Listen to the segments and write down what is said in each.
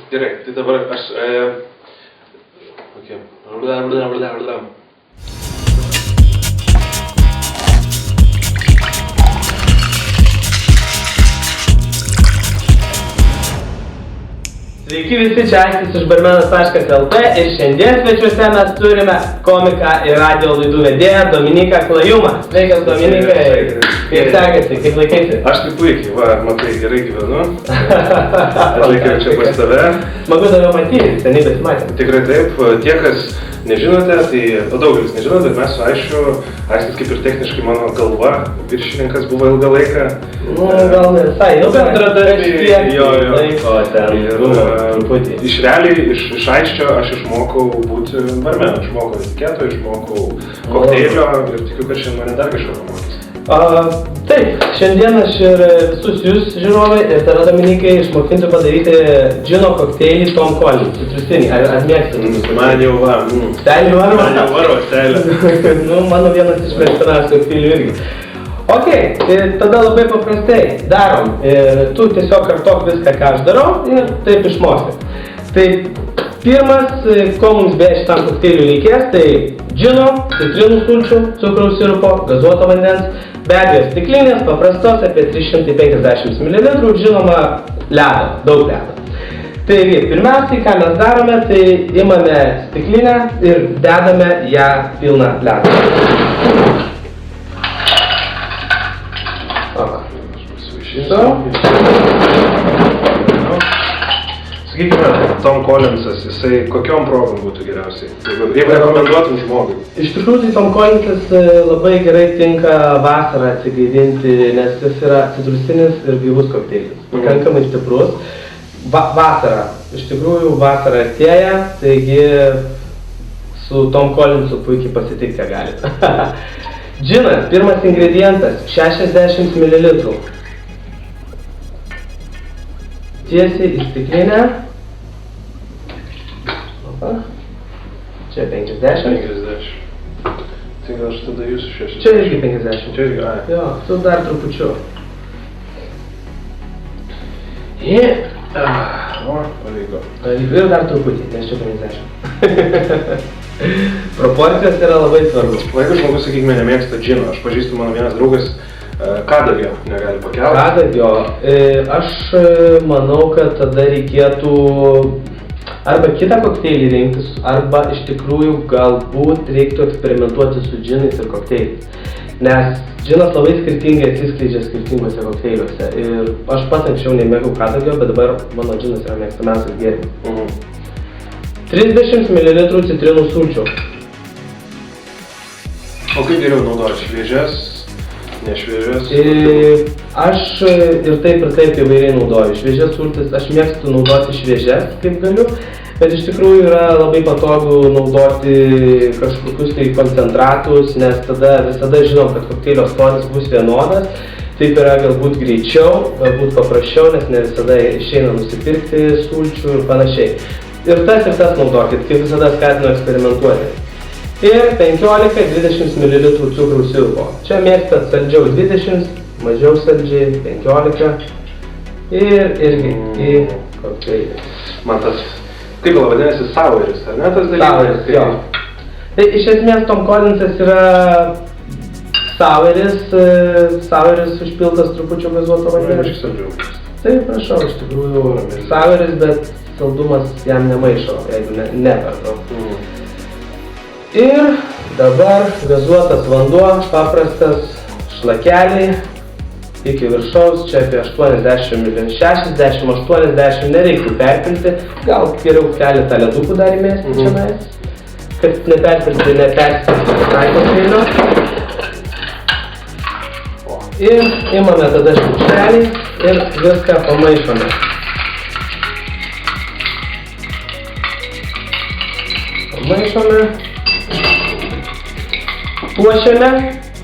Gerai, tai dabar aš... Okay. Sveiki visi, čia Aistis iš barmenas.lt ir šiandien svečiuose mes turime komiką ir radio laidų vedėją Dominiką Klajumą. Sveikas, Dominikai. Kaip sekasi, kaip laikaisi? Aš tai puikiai, va, matai, gerai gyvenu. Atlaikiau čia pas tave. Smagu tave matyti, seniai besimatėm. Tikrai taip, tie, kas nežinote, tai daugelis nežino, bet mes su Aistis kaip ir techniškai mano galva, viršininkas buvo ilgą laiką. Nu, gal ne visai, jau bendradarbiai laiko ten. Truputį. Iš realiai, iš Aisčio aš išmokau būti barmenu, išmokau etiketo, išmokau kokteilio ir tikiu, kad šiandien mane dar kažką pamokys. Taip, šiandien aš ir visus jūs žiūrovai ir tave Dominikai išmokinsiu padaryti džino kokteilį Tom Collins, citrusinį. Ar mėgstate? Man jau va. Stelių varo? Man jau varo stelių. Nu, mano vienas iš mėgstamiausių kokteilių irgi. Ok, tai tada labai paprastai darom. Tu tiesiog kartok viską, ką aš darau ir taip išmoksi. Tai pirmas, ko mums beje šitam kokteiliui reikės, tai džino, citrinų sulčių, cukraus sirupo, gazuoto vandens, be abejo stiklinės, paprastos apie 350 ml, žinoma ledo, daug ledo. Taigi, pirmiausiai, ką mes darome, tai imame stiklinę ir dedame ją pilną ledą. Sakykime, Tom Collinsas, jisai kokiom progom būtų geriausiai? Jeigu rekomenduotum žmogui? Iš tikrųjų, tai Tom Collinsas labai gerai tinka vasarą atsigaivinti, nes jis yra citrusinis ir gaivus kokteilis. Pakankamai stiprus. Vasarą. Iš tikrųjų, vasarą artėja, taigi su Tom Collinsu puikiai pasitikti galite. Džinas, pirmas ingredientas, 60 ml. Tiesiai į stiklinę. Opa. Čia 50. 50. Tai gal aš tada jūsų 60. Čia irgi 50. Čia irgi, Jo, tu dar trupučiu. O, pavyko. Ir dar truputį, nes čia 50. Proporcijos yra labai svarbus. Jeigu žmogus, sakykime, nemėgsta džino, aš pažįstu mano vienas draugas, kadagio negali pakelti. Kadagio, aš manau, kad tada reikėtų arba kitą kokteilį rinktis, arba iš tikrųjų galbūt reiktų eksperimentuoti su džinais ir kokteiliais. Nes džinas labai skirtingai atsiskleidžia skirtingose kokteiliuose. Ir aš pats anksčiau nemėgau kadagio, bet dabar mano džinas yra mėgstamiausias gėrimas. 30 ml citrinų sulčių. O kaip geriau naudoti? Šviežias, nešviežias? Aš ir taip įvairiai naudoju. Šviežias sultis aš mėgstu naudoti šviežias, kaip galiu, bet iš tikrųjų yra labai patogu naudoti kažkokius tai koncentratus, nes tada visada žinom, kad kokteilio skonis bus vienodas. Taip yra galbūt greičiau, galbūt paprasčiau, nes ne visada išeina nusipirkti sulčių ir panašiai. Ir tas naudokit, kaip visada skatinu eksperimentuoti. Ir 15-20 ml cukraus sirupo. Čia mėgstat saldžiau 20, mažiau saldžiai 15 ir irgi į kokteilį. Man tas, kaip gal vadinasi, saueris, ar ne tas dalykas? Saueris, jo. Tai iš esmės Tom Collinsas yra saueris užpiltas trupučiu gazuoto vandens. Taip, prašau, iš tikrųjų saueris, bet saldumas jam nemaišo, jeigu neperdu. Ir dabar gazuotas vanduo, paprastas šlakeliai iki viršaus, čia apie 80 ml, 60-80 nereiktų perpilti, gal geriau keletą ledukų dar įmesti čionais, kad neperspilti kokteilio. Ir imame tada šaukštelį ir viską pamaišome. Maišome,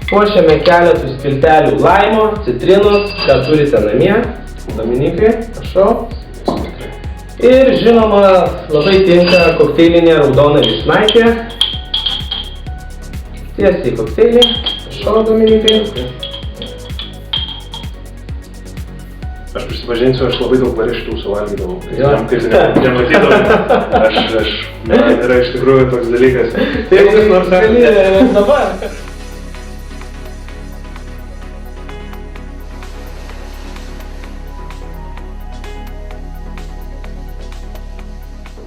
puošiame keletų skiltelių laimo, citrinos, ką turite namie, Dominikai, prašau. Ir žinoma, labai tinka kokteilinė raudona vyšnaitė. Tiesiai į kokteilį, prašau, Dominikai. Aš prisipažinsiu, aš labai daug barištų suvalgydavau. Jo. Kai nematydavau, man yra iš tikrųjų toks dalykas. Tai kas nors gali dabar.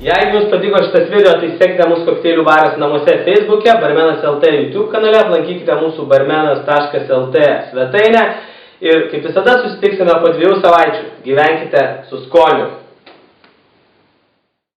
Jeigu jums patiko šitas video, tai sekite mūsų kokteilių baras namuose Facebook'e, Barmenas LT YouTube kanale, aplankykite mūsų barmenas.lt svetainę ir kaip visada susitiksime po 2 savaičių. Gyvenkite su skoniu.